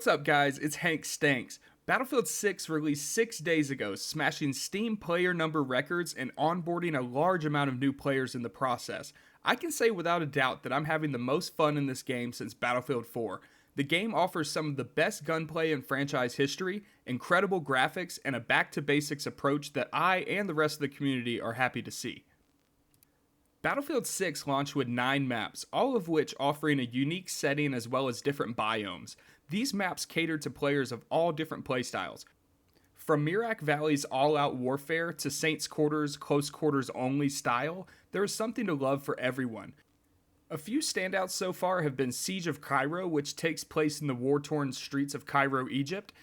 What's up, guys? It's HankStanx. Battlefield 6 released 6 days ago, smashing Steam player number records and onboarding a large amount of new players in the process. I can say without a doubt that I'm having the most fun in this game since Battlefield 4. The game offers some of the best gunplay in franchise history, incredible graphics, and a back-to-basics approach that I and the rest of the community are happy to see. Battlefield 6 launched with 9 maps, all of which offering a unique setting as well as different biomes. These maps cater to players of all different playstyles. From Mirak Valley's all-out warfare to Saints Quarters' close quarters only style, there is something to love for everyone. A few standouts so far have been Siege of Cairo, which takes place in the war-torn streets of Cairo, Egypt,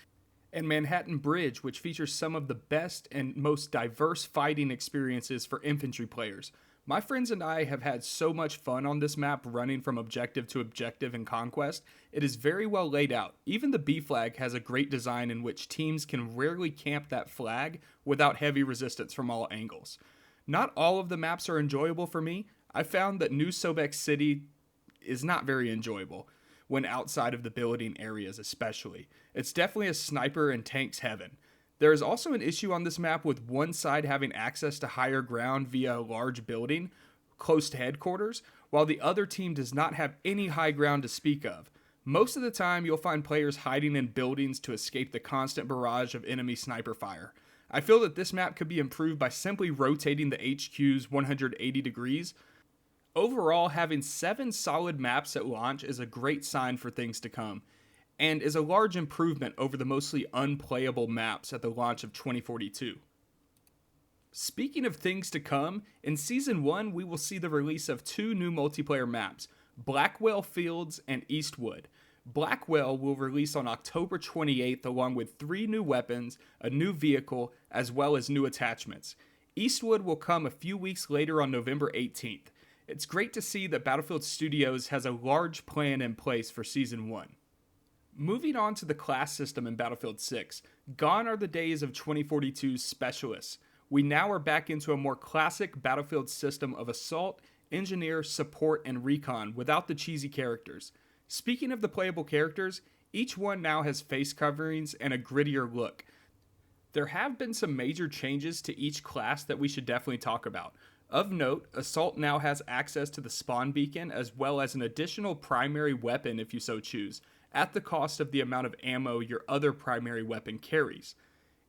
and Manhattan Bridge, which features some of the best and most diverse fighting experiences for infantry players. My friends and I have had so much fun on this map running from objective to objective in Conquest. It is very well laid out. Even the B flag has a great design in which teams can rarely camp that flag without heavy resistance from all angles. Not all of the maps are enjoyable for me. I found that New Sobek City is not very enjoyable when outside of the building areas especially. It's definitely a sniper and tanks heaven. There is also an issue on this map with one side having access to higher ground via a large building close to headquarters, while the other team does not have any high ground to speak of. Most of the time, you'll find players hiding in buildings to escape the constant barrage of enemy sniper fire. I feel that this map could be improved by simply rotating the HQs 180 degrees. Overall, having 7 solid maps at launch is a great sign for things to come, and is a large improvement over the mostly unplayable maps at the launch of 2042. Speaking of things to come, in Season 1 we will see the release of 2 new multiplayer maps, Blackwell Fields and Eastwood. Blackwell will release on October 28th along with 3 new weapons, a new vehicle, as well as new attachments. Eastwood will come a few weeks later on November 18th. It's great to see that Battlefield Studios has a large plan in place for Season 1. Moving on to the class system in Battlefield 6, gone are the days of 2042's specialists. We now are back into a more classic Battlefield system of assault, engineer, support, and recon without the cheesy characters. Speaking of the playable characters, each one now has face coverings and a grittier look. There have been some major changes to each class that we should definitely talk about. Of note, Assault now has access to the spawn beacon as well as an additional primary weapon if you so choose, at the cost of the amount of ammo your other primary weapon carries.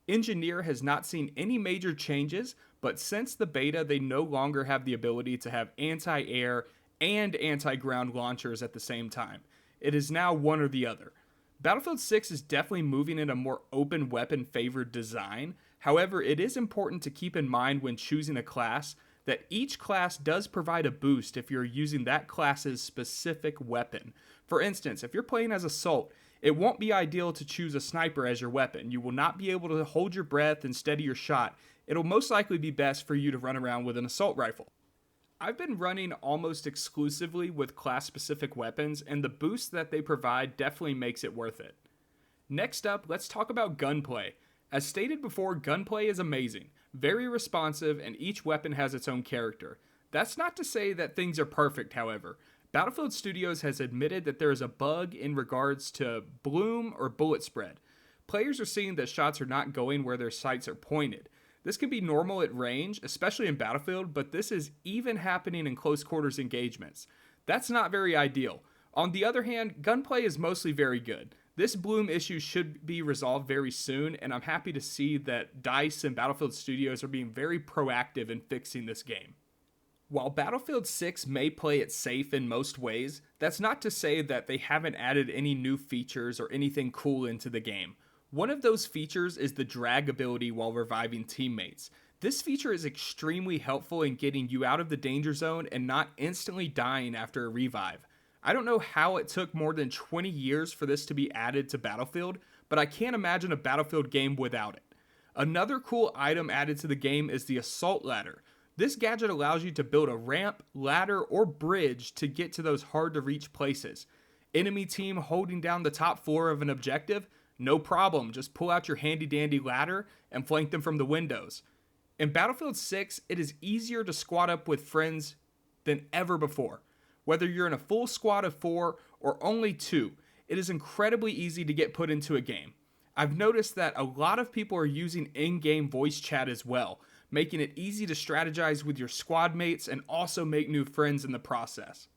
Engineer has not seen any major changes, but since the beta they no longer have the ability to have anti-air and anti-ground launchers at the same time. It is now one or the other. Battlefield 6 is definitely moving in a more open weapon favored design. However, it is important to keep in mind when choosing a class that each class does provide a boost if you're using that class's specific weapon. For instance, if you're playing as Assault, it won't be ideal to choose a sniper as your weapon. You will not be able to hold your breath and steady your shot. It'll most likely be best for you to run around with an assault rifle. I've been running almost exclusively with class-specific weapons, and the boost that they provide definitely makes it worth it. Next up, let's talk about gunplay. As stated before, gunplay is amazing, very responsive, and each weapon has its own character. That's not to say that things are perfect, however. Battlefield Studios has admitted that there is a bug in regards to bloom or bullet spread. Players are seeing that shots are not going where their sights are pointed. This can be normal at range, especially in Battlefield, but this is even happening in close quarters engagements. That's not very ideal. On the other hand, gunplay is mostly very good. This bloom issue should be resolved very soon, and I'm happy to see that DICE and Battlefield Studios are being very proactive in fixing this game. While Battlefield 6 may play it safe in most ways, that's not to say that they haven't added any new features or anything cool into the game. One of those features is the drag ability while reviving teammates. This feature is extremely helpful in getting you out of the danger zone and not instantly dying after a revive. I don't know how it took more than 20 years for this to be added to Battlefield, but I can't imagine a Battlefield game without it. Another cool item added to the game is the Assault Ladder. This gadget allows you to build a ramp, ladder, or bridge to get to those hard to reach places. Enemy team holding down the top floor of an objective? No problem, just pull out your handy dandy ladder and flank them from the windows. In Battlefield 6, it is easier to squad up with friends than ever before. Whether you're in a full squad of 4 or only 2, it is incredibly easy to get put into a game. I've noticed that a lot of people are using in-game voice chat as well, making it easy to strategize with your squad mates and also make new friends in the process.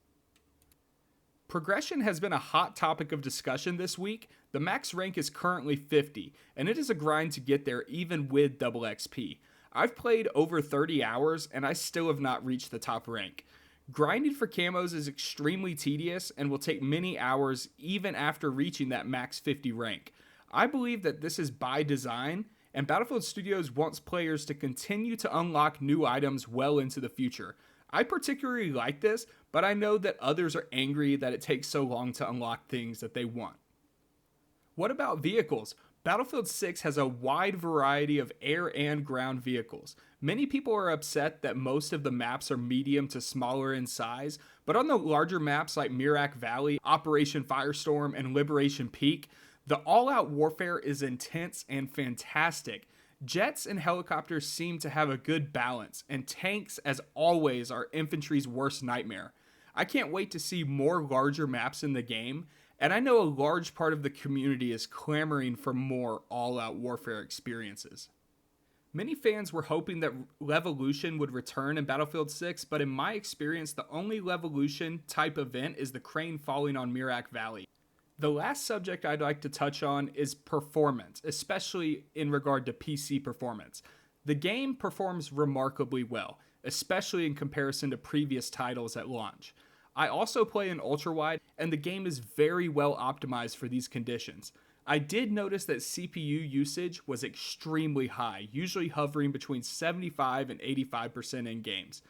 Progression has been a hot topic of discussion this week. The max rank is currently 50, and it is a grind to get there even with double XP. I've played over 30 hours, and I still have not reached the top rank. Grinding for camos is extremely tedious and will take many hours even after reaching that max 50 rank. I believe that this is by design, and Battlefield Studios wants players to continue to unlock new items well into the future. I particularly like this, but I know that others are angry that it takes so long to unlock things that they want. What about vehicles? Battlefield 6 has a wide variety of air and ground vehicles. Many people are upset that most of the maps are medium to smaller in size, but on the larger maps like Mirak Valley, Operation Firestorm, and Liberation Peak, the all-out warfare is intense and fantastic. Jets and helicopters seem to have a good balance, and tanks, as always, are infantry's worst nightmare. I can't wait to see more larger maps in the game, and I know a large part of the community is clamoring for more all-out warfare experiences. Many fans were hoping that Levolution would return in Battlefield 6, but in my experience, the only Levolution type event is the crane falling on Mirak Valley. The last subject I'd like to touch on is performance, especially in regard to PC performance. The game performs remarkably well, especially in comparison to previous titles at launch. I also play in ultrawide, and the game is very well optimized for these conditions. I did notice that CPU usage was extremely high, usually hovering between 75 and 85% in games.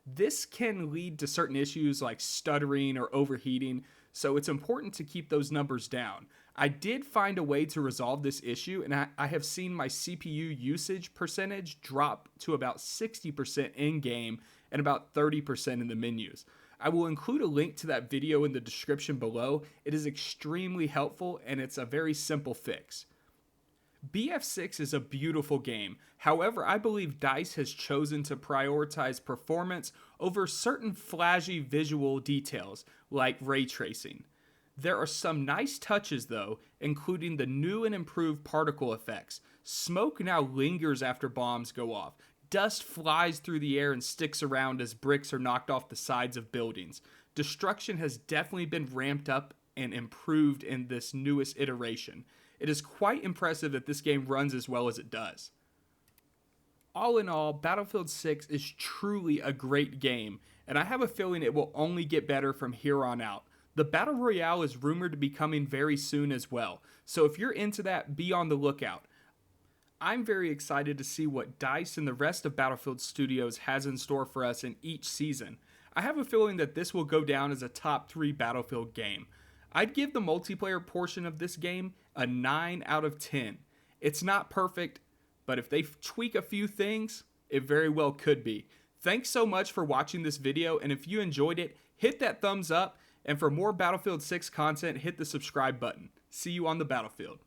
This can lead to certain issues like stuttering or overheating, so it's important to keep those numbers down. I did find a way to resolve this issue, and I have seen my CPU usage percentage drop to about 60% in-game and about 30% in the menus. I will include a link to that video in the description below. It is extremely helpful, and it's a very simple fix. BF6 is a beautiful game. However, I believe DICE has chosen to prioritize performance over certain flashy visual details, like ray tracing. There are some nice touches though, including the new and improved particle effects. Smoke now lingers after bombs go off. Dust flies through the air and sticks around as bricks are knocked off the sides of buildings. Destruction has definitely been ramped up and improved in this newest iteration. It is quite impressive that this game runs as well as it does. All in all, Battlefield 6 is truly a great game, and I have a feeling it will only get better from here on out. The Battle Royale is rumored to be coming very soon as well, so if you're into that, be on the lookout. I'm very excited to see what DICE and the rest of Battlefield Studios has in store for us in each season. I have a feeling that this will go down as a top 3 Battlefield game. I'd give the multiplayer portion of this game a 9 out of 10. It's not perfect, but if they tweak a few things, it very well could be. Thanks so much for watching this video, and if you enjoyed it, hit that thumbs up, and for more Battlefield 6 content, hit the subscribe button. See you on the battlefield.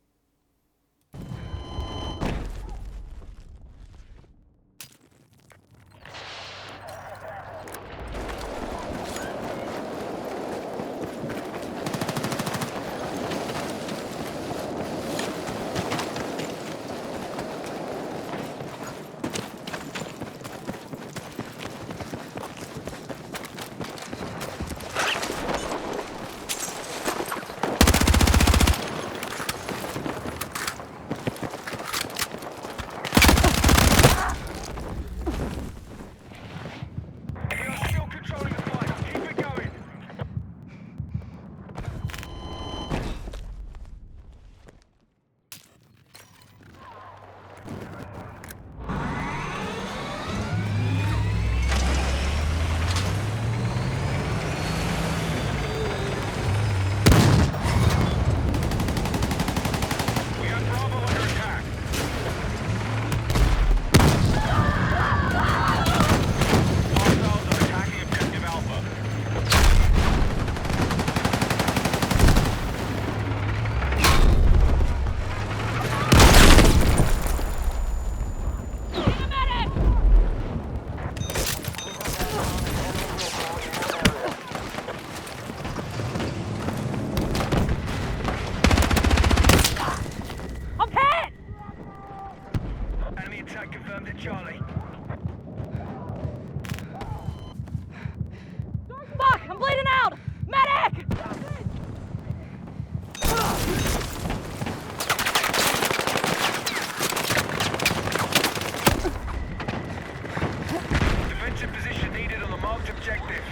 Defensive position needed on the marked objective.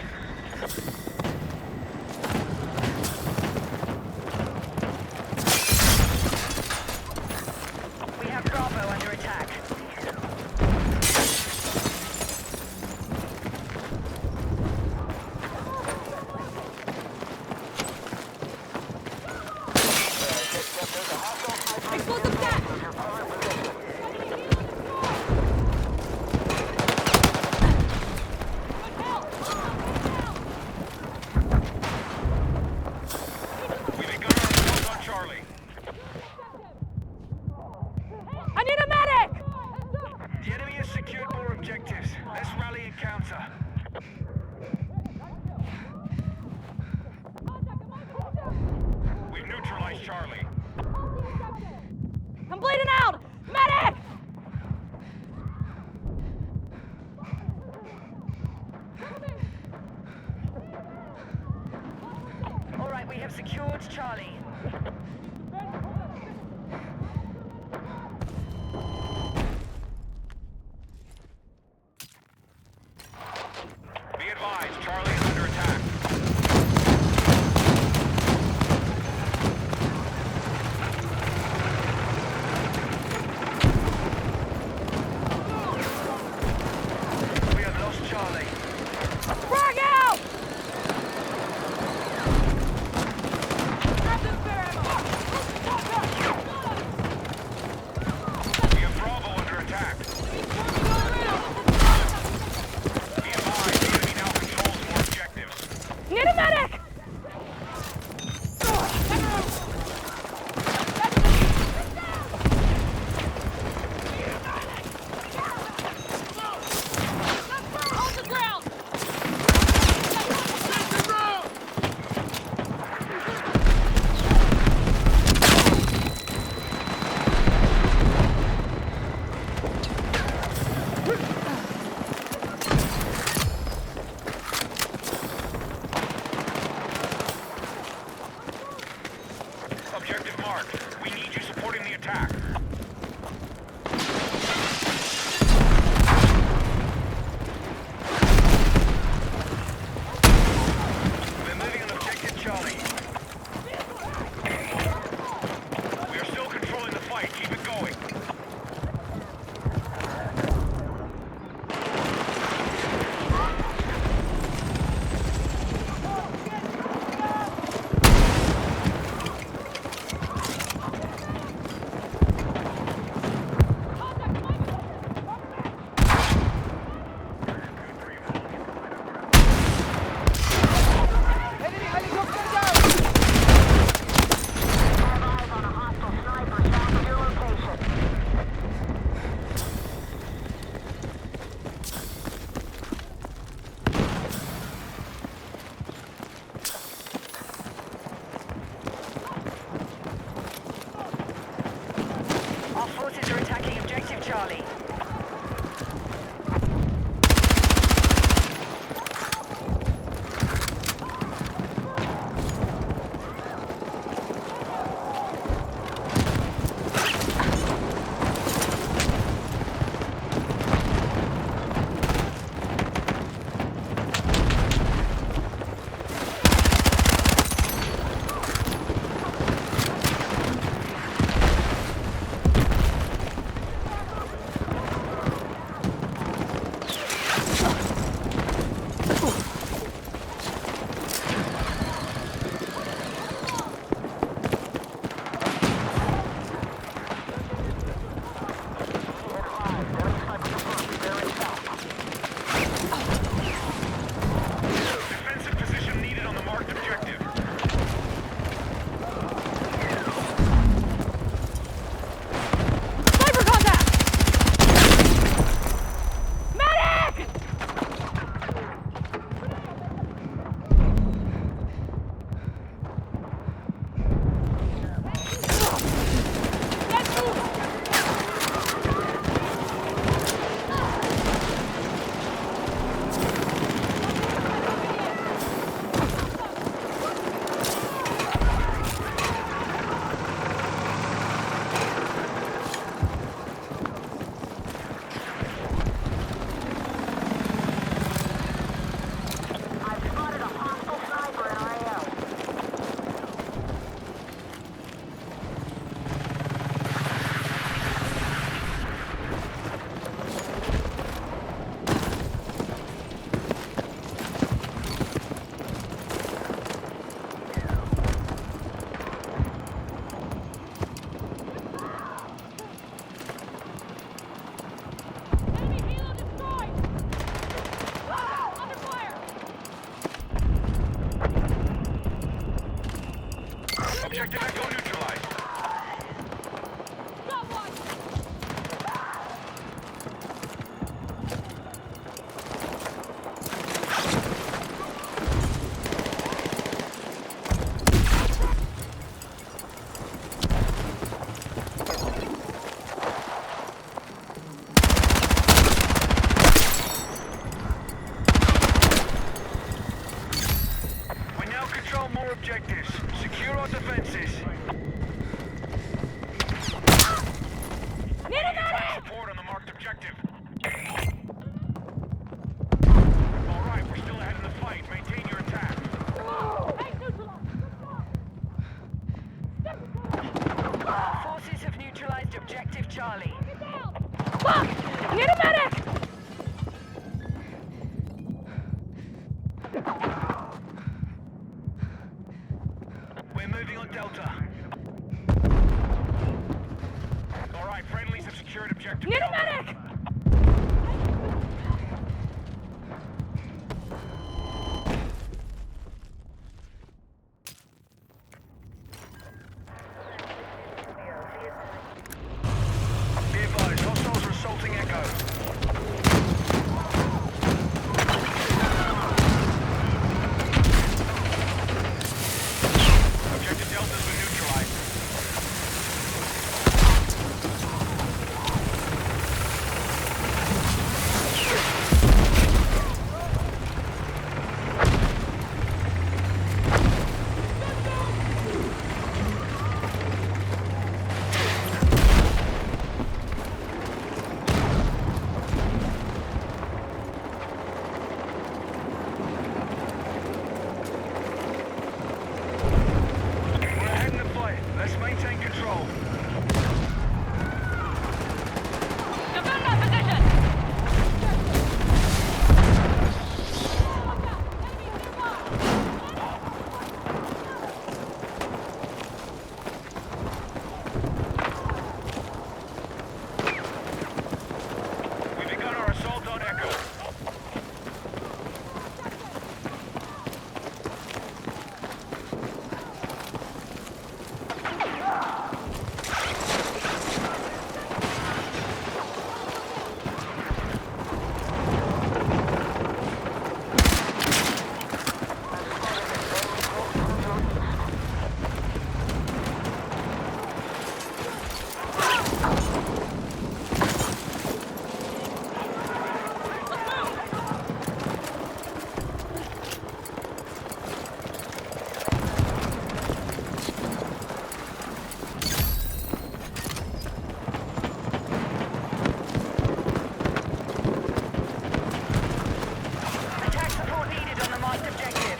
We have Bravo under attack. Explosive set! We've begun our assault on Charlie. I need a medic! The enemy has secured more objectives. Let's rally and counter. We've neutralized Charlie. I'm bleeding out! Medic! All right, we have secured Charlie. Be advised, Charlie is under attack. We have lost Charlie. Frag out! Grab this spare ammo! We have Bravo under attack. Be advised, the enemy now controls more Objective Echo neutralized. Got one! We now control more objectives. Secure our defenses. Need a medic! Support on the marked objective. All right, we're still ahead in the fight. Maintain your attack. Tank neutralized! Our forces have neutralized objective Charlie. Get down! Fuck! I need a medic! We're moving on Delta. All right, friendlies have secured objective. Need a Delta. medic! Be advised, hostiles are assaulting Echo. Objective Delta's been neutralized. We're ahead in the fight. Let's maintain control. Defend that position! We've begun our assault on Echo. Attack support needed on the marked objective.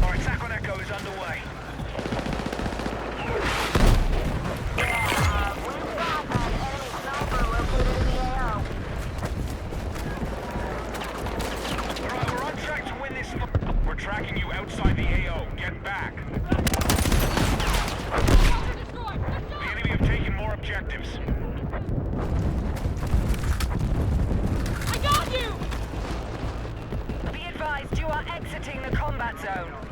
Our attack on Echo is underway. All right, we're on track to win this. We're tracking you outside the AO. Get back. The enemy have taken more objectives. I got you! Be advised, you are exiting the combat zone.